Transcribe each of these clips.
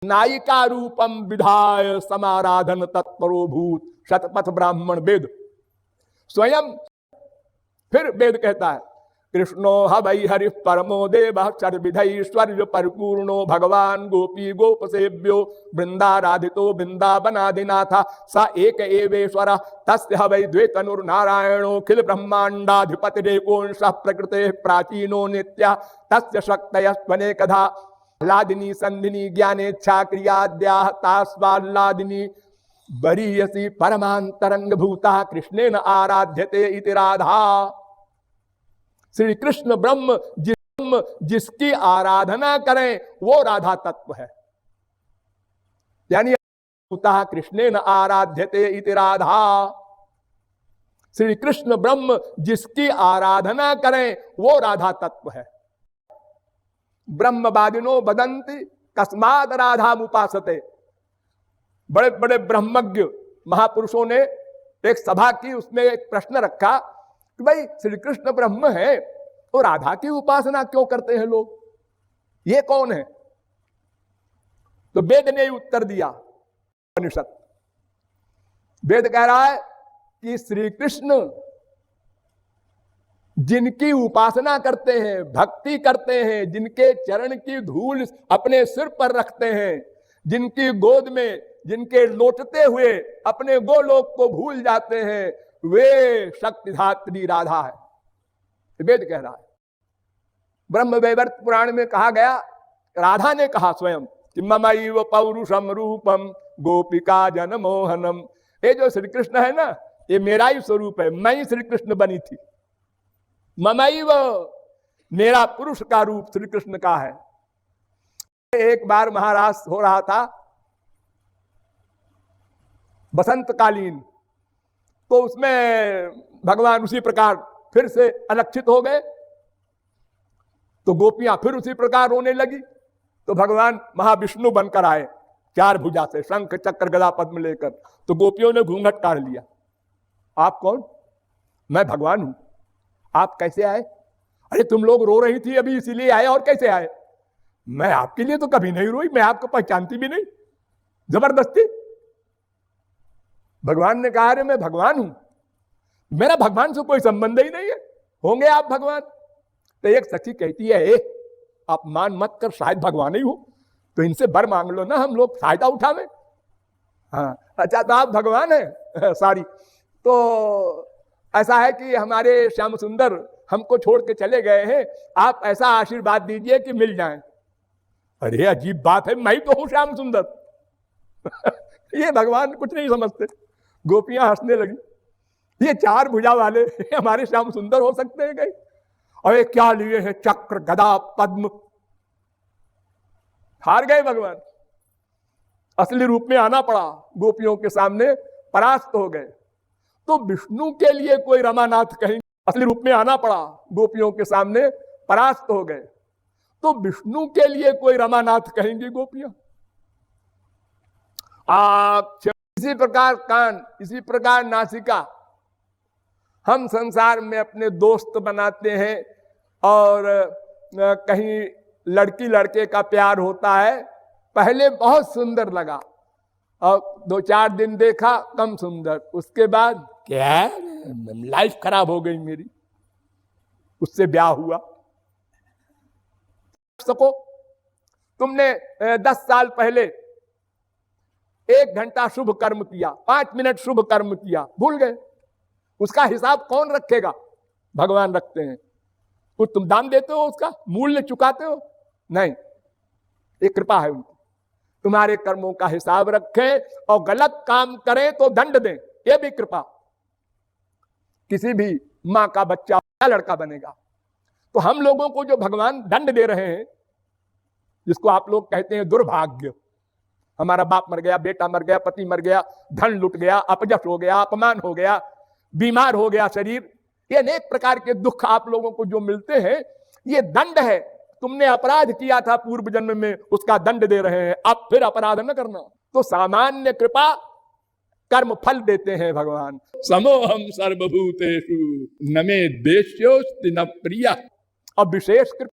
नायिका रूपम विधाय समाराधन तत्परो भूत शतपथ ब्राह्मण वेद। स्वयं फिर वेद कहता है कृष्णो हवै हरि परमो देव चर्विधैश्वर्य परिपूर्णो भगवान गोपी गोप सेव्यो वृंदाराधितो वृंदावनादिनाथ स एक एवेश्वर तस्य हवै द्वैतनुर्नारायणो खिल ब्रह्मांडाधिपतिरेकोंशः प्रकृते प्राचीनो नित्य तस्य शक्तयस्त्वनेकधा लादिनी संधिनी ज्ञानेच्छा क्रियाद्याः तास्वाल्लादिनी वरीयसी परमांतरंग भूता कृष्णेन आराध्यते इति राधा। श्री कृष्ण ब्रह्म जिसकी आराधना करें वो राधा तत्व है, यानी भूता कृष्णेन आराध्यते इति राधा। श्री कृष्ण ब्रह्म जिसकी आराधना करें वो राधा तत्व है। ब्रह्मवादिनो वदन्ति कस्मात् राधामुपासते। बड़े बड़े ब्रह्मज्ञ महापुरुषों ने एक सभा की, उसमें एक प्रश्न रखा कि भाई श्री कृष्ण ब्रह्म है तो राधा की उपासना क्यों करते हैं लोग, ये कौन है? तो वेद ने उत्तर दिया, उपनिषद वेद कह रहा है कि श्री कृष्ण जिनकी उपासना करते हैं, भक्ति करते हैं, जिनके चरण की धूल अपने सिर पर रखते हैं, जिनकी गोद में जिनके लोटते हुए अपने गोलोक को भूल जाते हैं, वे शक्तिधात्री राधा है। वेद कह रहा है। ब्रह्म वैवर्त पुराण में कहा गया, राधा ने कहा स्वयं कि ममैव पौरुषम रूपम गोपिका जन मोहनम। ये जो श्री कृष्ण है ना, ये मेरा ही स्वरूप है, मैं ही श्री कृष्ण बनी थी। ममैव, मेरा पुरुष का रूप श्री कृष्ण का है। एक बार महाराज हो रहा था बसंत कालीन, तो उसमें भगवान उसी प्रकार फिर से अलक्षित हो गए, तो गोपियां फिर उसी प्रकार रोने लगी। तो भगवान महाविष्णु बनकर आए, चार भुजा से शंख चक्र गदा पद्म लेकर। तो गोपियों ने घूंघट काढ़ लिया, आप कौन? मैं भगवान हूं। आप कैसे आए? अरे तुम लोग रो रही थी अभी इसीलिए आए, और कैसे आए? मैं आपके लिए तो कभी नहीं रोई, मैं आपको पहचानती भी नहीं, जबरदस्ती। भगवान ने कहा अरे मैं भगवान हूं, मेरा भगवान से कोई संबंध ही नहीं है, होंगे आप भगवान? तो एक सखी कहती है ए आप मान मत कर, शायद भगवान ही हो, तो इनसे बर मांग लो ना, हम लोग फायदा उठावे। हाँ अच्छा, तो आप भगवान है सारी। तो ऐसा है कि हमारे श्याम सुंदर हमको छोड़ के चले गए हैं, आप ऐसा आशीर्वाद दीजिए कि मिल जाएं। अरे अजीब बात है, मैं ही तो हूं श्याम सुंदर ये भगवान कुछ नहीं समझते। गोपियां हंसने लगी, ये चार भुजा वाले हमारे श्याम सुंदर हो सकते हैं कहीं? और ये क्या लिए हैं चक्र गदा पद्म? हार गए भगवान, असली रूप में आना पड़ा, गोपियों के सामने परास्त हो गए। तो विष्णु के लिए कोई रमानाथ कहेंगे, असली रूप में आना पड़ा, गोपियों के सामने परास्त हो गए। तो विष्णु के लिए कोई रमानाथ कहेंगी गोपियां। आँख, इसी प्रकार कान, इसी प्रकार नासिका। हम संसार में अपने दोस्त बनाते हैं, और कहीं लड़की लड़के का प्यार होता है, पहले बहुत सुंदर लगा और 2-4 दिन देखा कम सुंदर, उसके बाद क्या लाइफ खराब हो गई मेरी, उससे ब्याह हुआ। सको तुमने 10 साल पहले 1 घंटा शुभ कर्म किया, 5 मिनट शुभ कर्म किया, भूल गए, उसका हिसाब कौन रखेगा? भगवान रखते हैं। कुछ तुम दान देते हो, उसका मूल्य चुकाते हो? नहीं, ये कृपा है उनकी। तुम्हारे कर्मों का हिसाब रखें और गलत काम करें तो दंड दें, ये भी कृपा। किसी भी मां का बच्चा लड़का बनेगा, तो हम लोगों को जो भगवान दंड दे रहे हैं, जिसको आप लोग कहते हैं दुर्भाग्य, हमारा बाप मर गया, बेटा मर गया, पति मर गया, धन लुट गया, अपजश हो गया, अपमान हो गया, बीमार हो गया शरीर, ये अनेक प्रकार के दुख आप लोगों को जो मिलते हैं, ये दंड है। तुमने अपराध किया था पूर्व जन्म में, उसका दंड दे रहे हैं, अब फिर अपराध न करना। तो सामान्य कृपा कर्म फल देते हैं भगवान। समोहम सर्वभूतेषु न मे द्वेष्योस्ति न प्रिया। और विशेष कृपा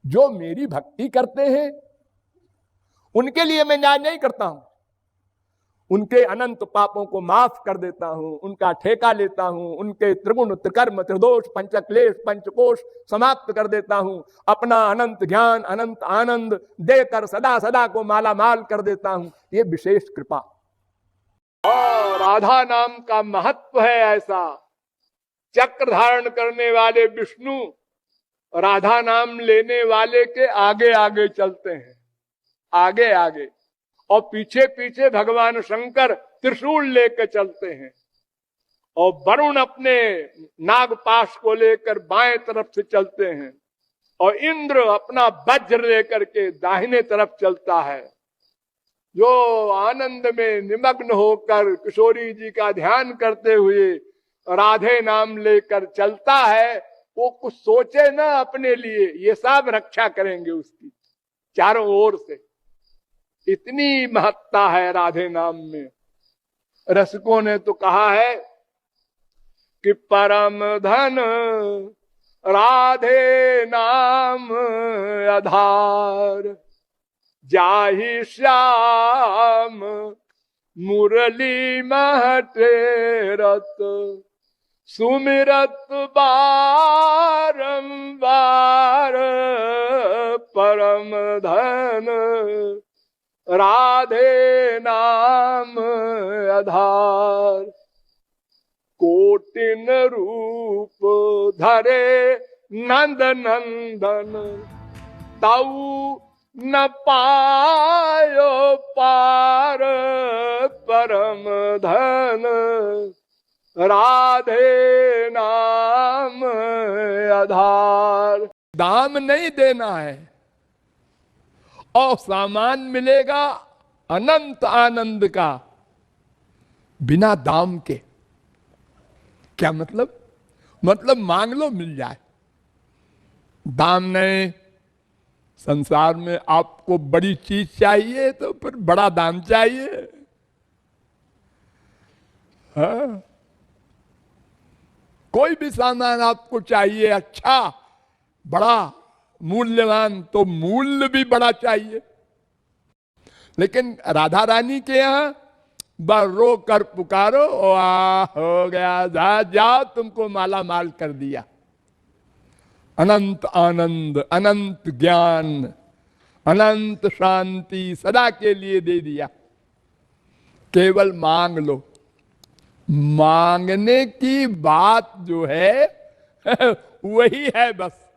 जो मेरी भक्ति करते हैं उनके लिए मैं न्याय नहीं करता हूं, उनके अनंत पापों को माफ कर देता हूं, उनका ठेका लेता हूं, उनके त्रिगुण त्रिकर्म त्रिदोष पंचक्लेश पंचकोश समाप्त कर देता हूं, अपना अनंत ज्ञान अनंत आनंद देकर सदा सदा को माला माल कर देता हूं। ये विशेष कृपा। और राधा नाम का महत्व है ऐसा, चक्र धारण करने वाले विष्णु राधा नाम लेने वाले के आगे आगे चलते हैं, आगे आगे, और पीछे पीछे भगवान शंकर त्रिशूल लेकर चलते हैं, और वरुण अपने नागपाश को लेकर बाएं तरफ से चलते हैं, और इंद्र अपना वज्र लेकर के दाहिने तरफ चलता है। जो आनंद में निमग्न होकर किशोरी जी का ध्यान करते हुए राधे नाम लेकर चलता है, वो कुछ सोचे ना अपने लिए, ये सब रक्षा करेंगे उसकी चारों ओर से। इतनी महत्ता है राधे नाम में। रसिकों ने तो कहा है कि परम धन राधे नाम आधार, जाहि श्याम मुरली महटे रत, सुमिरत बारंबार, परम धन राधे नाम आधार। कोटिन रूप धरे नंद नंदन, ताऊ न पायो पार, परम धन राधे नाम आधार। दाम नहीं देना है और सामान मिलेगा अनंत आनंद का बिना दाम के। क्या मतलब? मतलब मांग लो मिल जाए, दाम नहीं। संसार में आपको बड़ी चीज चाहिए तो फिर बड़ा दाम चाहिए। हाँ? कोई भी सामान आपको चाहिए अच्छा बड़ा मूल्यवान, तो मूल्य भी बड़ा चाहिए। लेकिन राधा रानी के यहां रो कर पुकारो, वाह हो गया, जाओ तुमको माला माल कर दिया। अनंत आनंद, अनंत ज्ञान, अनंत शांति सदा के लिए दे दिया। केवल मांग लो। मांगने की बात जो है वही है बस।